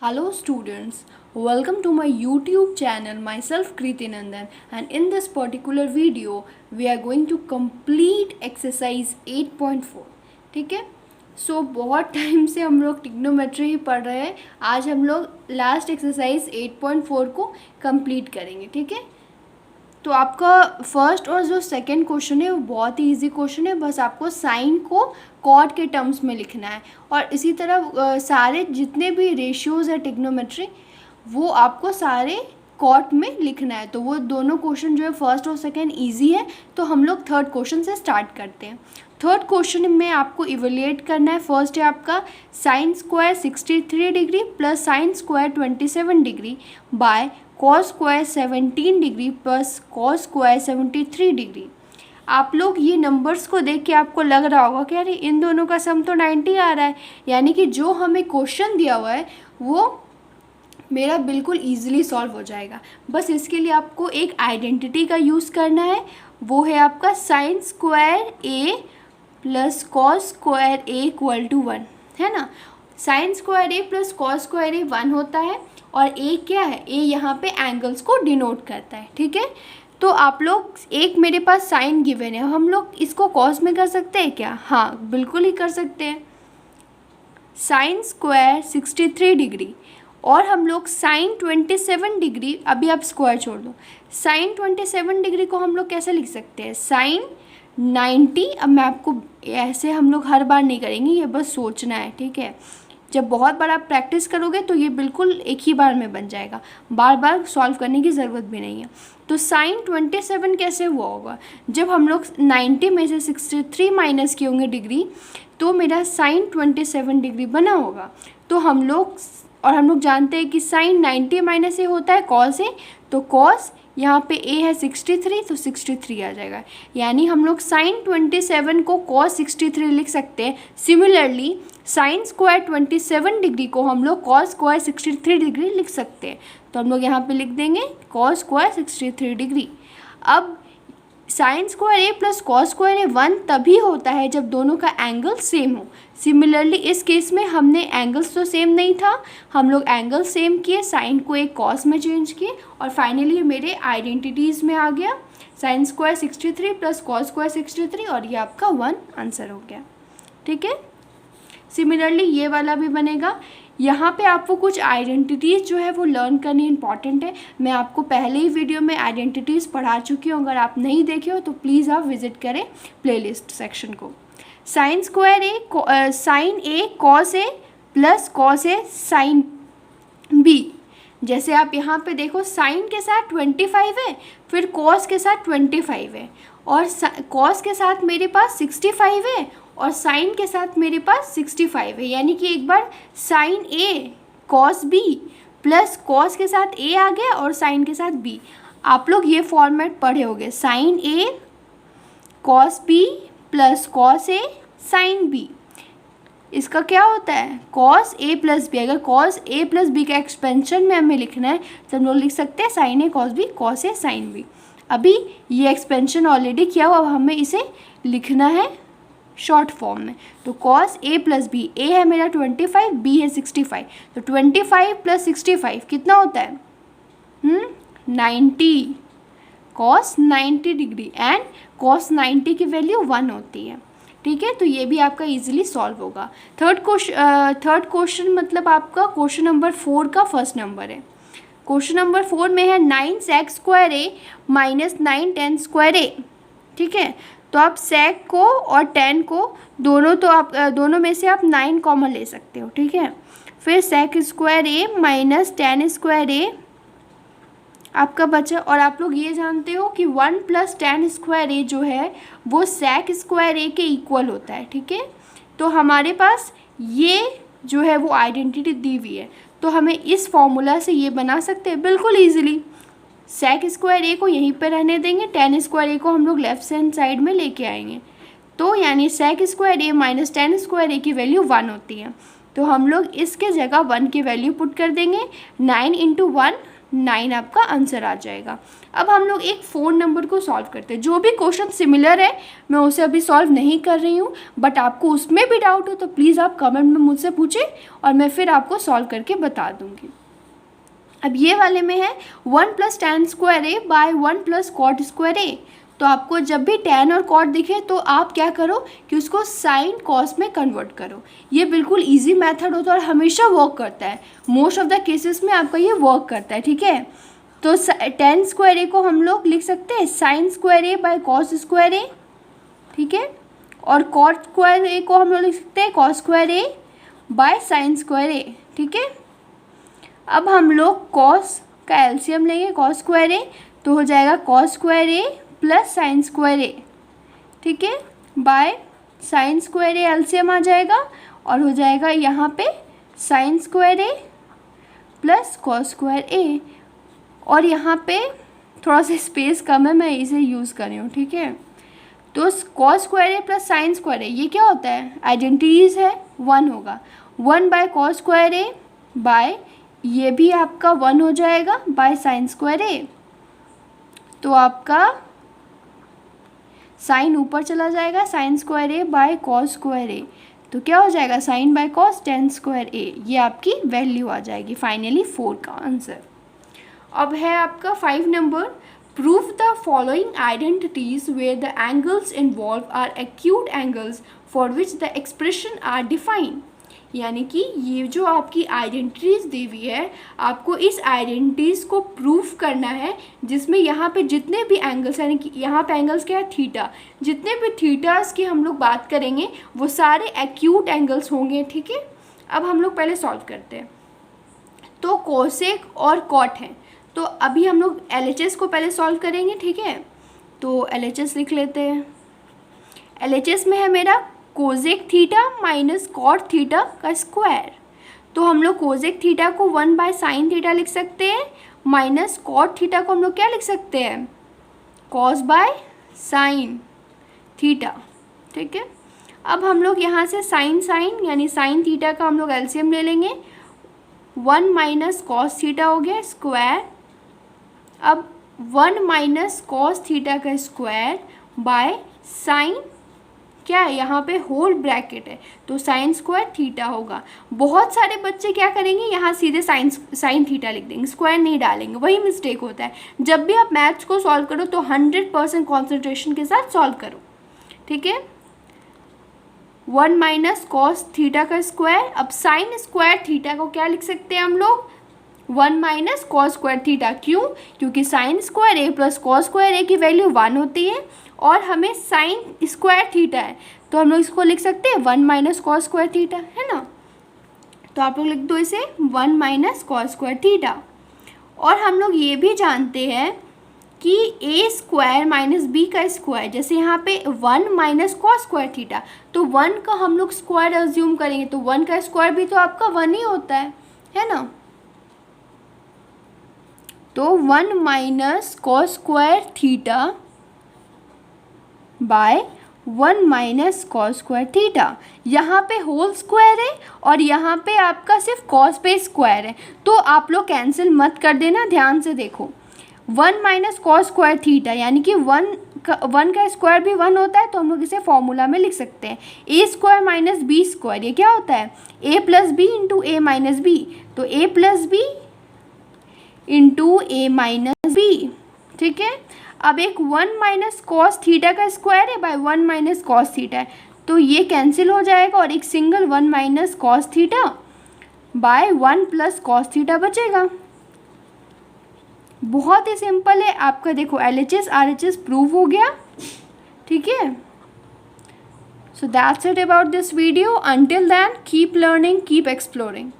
Hello students, welcome to my YouTube channel, myself Kriti Nandan, and in this particular video we are going to complete exercise 8.4. ठीक है. सो बहुत time से हम लोग trigonometry ही पढ़ रहे हैं. आज हम लोग लास्ट एक्सरसाइज 8.4 को कंप्लीट करेंगे. ठीक है. तो आपका फर्स्ट और जो सेकंड क्वेश्चन है वो बहुत ही इजी क्वेश्चन है. बस आपको साइन को कॉट के टर्म्स में लिखना है और इसी तरह सारे जितने भी रेशियोज़ है ट्रिग्नोमेट्री वो आपको सारे कॉट में लिखना है. तो वो दोनों क्वेश्चन जो है फर्स्ट और सेकंड इजी है. तो हम लोग थर्ड क्वेश्चन से स्टार्ट करते हैं. थर्ड क्वेश्चन में आपको इवेल्युएट करना है. फर्स्ट है आपका sine square 63 degree plus sine square 27 degree by cos square 17 degree plus cos square 73 degree. आप लोग ये नंबर्स को देख के आपको लग रहा होगा कि अरे इन दोनों का सम तो 90 आ रहा है. यानी कि जो हमें क्वेश्चन दिया हुआ है वो मेरा बिल्कुल ईजिली सॉल्व हो जाएगा. बस इसके लिए आपको एक आइडेंटिटी का यूज़ करना है. वो है आपका sine square A plus cos square A equal to 1 है ना. Sine square A plus cos square A 1 होता है और ए क्या है, ए यहाँ पे एंगल्स को डिनोट करता है. ठीक है. तो आप लोग एक मेरे पास साइन गिवन है, हम लोग इसको कॉस में कर सकते हैं क्या? हाँ बिल्कुल ही कर सकते हैं. साइन स्क्वायर 63 डिग्री और हम लोग साइन 27 डिग्री, अभी आप स्क्वायर छोड़ दो, साइन 27 डिग्री को हम लोग कैसे लिख सकते हैं? साइन 90. अब मैं आपको ऐसे हम लोग हर बार नहीं करेंगे, ये बस सोचना है. ठीक है. जब बहुत बार आप प्रैक्टिस करोगे तो ये बिल्कुल एक ही बार में बन जाएगा, बार बार सॉल्व करने की ज़रूरत भी नहीं है. तो साइन 27 कैसे हुआ होगा? जब हम लोग 90 में से 63 माइनस किए होंगे डिग्री तो मेरा साइन 27 डिग्री बना होगा. तो हम लोग जानते हैं कि साइन 90 माइनस ए होता है कॉस ए. तो कॉस यहाँ पे ए है 63 तो 63 आ जाएगा. यानी हम लोग साइन 27 को कॉस 63 लिख सकते हैं. सिमिलरली साइन स्क्वायर 27 डिग्री को हम लोग कॉस स्क्वायर 63 डिग्री लिख सकते हैं. तो हम लोग यहाँ पे लिख देंगे कॉस स्क्वायर 63 डिग्री. अब sign square A plus cos square A 1 तभी होता है जब दोनों का एंगल सेम हो. सिमिलरली इस केस में हमने एंगल्स तो सेम नहीं था, हम लोग एंगल सेम किए, साइन को एक कॉस में चेंज किए और फाइनली मेरे आइडेंटिटीज़ में आ गया sine square 63 plus cos square 63 और ये आपका 1 आंसर हो गया. ठीक है. सिमिलरली ये वाला भी बनेगा. यहाँ पे आपको कुछ आइडेंटिटीज़ जो है वो लर्न करनी इंपॉर्टेंट है. मैं आपको पहले ही वीडियो में आइडेंटिटीज़ पढ़ा चुकी हूँ. अगर आप नहीं देखे हो तो प्लीज़ आप विजिट करें प्लेलिस्ट सेक्शन को. Sign square A sign A cos A plus cos A sine B. जैसे आप यहाँ पे देखो साइन के साथ 25 है, फिर कॉस के साथ 25 है और कॉस के साथ मेरे पास 65 है और साइन के साथ मेरे पास 65 है. यानी कि एक बार साइन ए कॉस बी प्लस कॉस के साथ ए आ गया और साइन के साथ बी. आप लोग ये फॉर्मेट पढ़े होंगे, sign A cos B plus cos A sine B. इसका क्या होता है? Cos A plus B. अगर कॉस ए प्लस बी का एक्सपेंशन में हमें लिखना है तो हम लोग लिख सकते हैं sign A cos B cos A sine B. अभी ये एक्सपेंशन ऑलरेडी किया हुआ, अब हमें इसे लिखना है शॉर्ट फॉर्म में. तो कॉस ए प्लस बी, ए है मेरा 25, बी है 65. तो 25 प्लस 65 कितना होता है? 90. कॉस 90 डिग्री एंड कॉस 90 की वैल्यू 1 होती है. ठीक है. तो ये भी आपका इजीली सॉल्व होगा. थर्ड क्वेश्चन मतलब आपका क्वेश्चन नंबर 4 का फर्स्ट नंबर है. क्वेश्चन नंबर 4 में है 9 sec square A minus 9 ten square A. ठीक है. तो आप सेक को और टेन को दोनों में से आप 9 कॉमन ले सकते हो. ठीक है. फिर सेक स्क्वायर ए माइनस टेन स्क्वायर ए आपका बचा. और आप लोग ये जानते हो कि 1 प्लस टेन स्क्वायर ए जो है वो सेक स्क्वायर ए के इक्वल होता है. ठीक है. तो हमारे पास ये जो है वो आइडेंटिटी दी हुई है तो हमें इस फॉर्मूला से ये बना सकते हैं बिल्कुल ईजिली. सेक स्क्वायर ए को यहीं पर रहने देंगे, टेन स्क्वायर ए को हम लोग लेफ्ट हैंड साइड में लेके आएंगे. तो यानी सेक स्क्वायर ए माइनस टेन स्क्वायर ए की वैल्यू 1 होती है. तो हम लोग इसके जगह 1 की वैल्यू पुट कर देंगे. 9 इंटू 1 9 आपका आंसर आ जाएगा। अब हम लोग एक फ़ोन नंबर को सॉल्व करते हैं। जो भी क्वेश्चन सिमिलर है मैं उसे अभी सॉल्व नहीं कर रही हूँ, बट आपको उसमें भी डाउट हो तो प्लीज़ आप कमेंट में मुझसे पूछें और मैं फिर आपको सॉल्व करके बता दूँगी। अब ये वाले में है 1 + tan square A bye 1 + cot square A. तो आपको जब भी tan और cot दिखे तो आप क्या करो कि उसको sin cos में कन्वर्ट करो। ये बिल्कुल इजी मेथड होता है और हमेशा वर्क करता है, मोस्ट ऑफ द केसेस में आपका ये वर्क करता है, ठीक है। तो tan स्क्वायर ए को हम लोग लिख सकते हैं sin square A bye cos square A, ठीक है। और cot स्क्वायर ए को हम लोग लिख सकते हैं cos square A bye sin square A, ठीक है। अब हम लोग cos का एलसीएम लेंगे, cos स्क्वायर ए तो हो जाएगा cos square A plus sine square A, ठीक है, by sine square A LCM आ जाएगा और हो जाएगा यहाँ पे sine square A plus cos square A. और यहाँ पे थोड़ा सा स्पेस कम है, मैं इसे यूज़ कर रही हूँ, ठीक है। तो cos square A plus sine square A ये क्या होता है, आइडेंटिटीज़ है, 1 होगा। 1 bye cos square A bye ये भी आपका 1 हो जाएगा बाय साइन स्क्वायर ए। तो आपका साइन ऊपर चला जाएगा, sine square A by cos square A, तो क्या हो जाएगा sine by cos tan square A. ये आपकी वैल्यू आ जाएगी फाइनली 4 का आंसर। अब है आपका 5 number, prove the following identities where the angles involved are acute angles for which the expression are defined. यानी कि ये जो आपकी आइडेंटिटीज़ दी हुई है आपको इस आइडेंटिटीज़ को प्रूफ करना है जिसमें यहाँ पे जितने भी एंगल्स, यानी कि यहाँ पे एंगल्स क्या है थीटा, जितने भी थीटास की हम लोग बात करेंगे वो सारे एक्यूट एंगल्स होंगे, ठीक है। अब हम लोग पहले सॉल्व करते हैं। तो कोसेक और कॉट हैं, तो अभी हम लोग LHS को पहले सॉल्व करेंगे, ठीक है। तो LHS लिख लेते हैं। LHS में है मेरा cosec theta minus cot theta का स्क्वायर। तो हम लोग कोजेक थीटा को 1 बाय साइन थीटा लिख सकते हैं, माइनस कॉट थीटा को हम लोग क्या लिख सकते हैं, कॉस बाय साइन थीटा, ठीक है। अब हम लोग यहाँ से साइन यानी साइन थीटा का हम लोग एलसीएम ले लेंगे, 1 माइनस कॉस थीटा हो गया स्क्वायर। अब 1 माइनस कॉस थीटा का स्क्वायर बाय साइन क्या है, यहाँ पे होल ब्रैकेट है तो साइन स्क्वायर थीटा होगा। बहुत सारे बच्चे क्या करेंगे यहाँ सीधे साइन थीटा लिख देंगे, स्क्वायर नहीं डालेंगे, वही मिस्टेक होता है। जब भी आप मैथ्स को सॉल्व करो तो 100% कॉन्सेंट्रेशन के साथ सॉल्व करो, ठीक है। 1 माइनस कॉस थीटा का स्क्वायर, अब साइन स्क्वायर थीटा को क्या लिख सकते हैं हम लोग, 1 माइनस कॉस स्क्वायर थीटा। क्यों, क्योंकि sign square A plus cos square ए की वैल्यू 1 होती है और हमें साइन स्क्वायर थीटा है तो हम लोग इसको लिख सकते हैं 1 माइनस कॉस स्क्वायर थीटा, है ना। तो आप लोग लिख दो इसे 1 माइनस कॉस स्क्वायर थीटा। और हम लोग ये भी जानते हैं कि ए स्क्वायर माइनस बी का स्क्वायर, जैसे यहाँ पे 1 माइनस कॉस स्क्वायर थीटा तो 1 का हम लोग स्क्वायर अज्यूम करेंगे तो 1 का स्क्वायर भी तो आपका 1 ही होता है ना। तो 1 minus cos square theta by 1 minus cos square theta, यहाँ पे होल स्क्वायर है और यहाँ पे आपका सिर्फ कॉस पे स्क्वायर है तो आप लोग कैंसिल मत कर देना, ध्यान से देखो। 1 माइनस कॉस स्क्वायर थीटा यानी कि 1 का स्क्वायर भी 1 होता है तो हम लोग इसे फॉर्मूला में लिख सकते हैं ए स्क्वायर माइनस बी स्क्वायर। ये क्या होता है, ए प्लस बी इंटू ए माइनस बी, तो ए प्लस बी इंटू ए माइनस बी, ठीक है। अब एक 1 माइनस कॉस थीटा का स्क्वायर है बाय 1 माइनस कॉस थीटा है तो ये कैंसिल हो जाएगा और एक single 1 minus cos theta by 1 plus cos theta बचेगा। बहुत ही सिंपल है आपका, देखो LHS RHS प्रूव हो गया, ठीक है। So that's it about this video. Until then keep learning, keep exploring.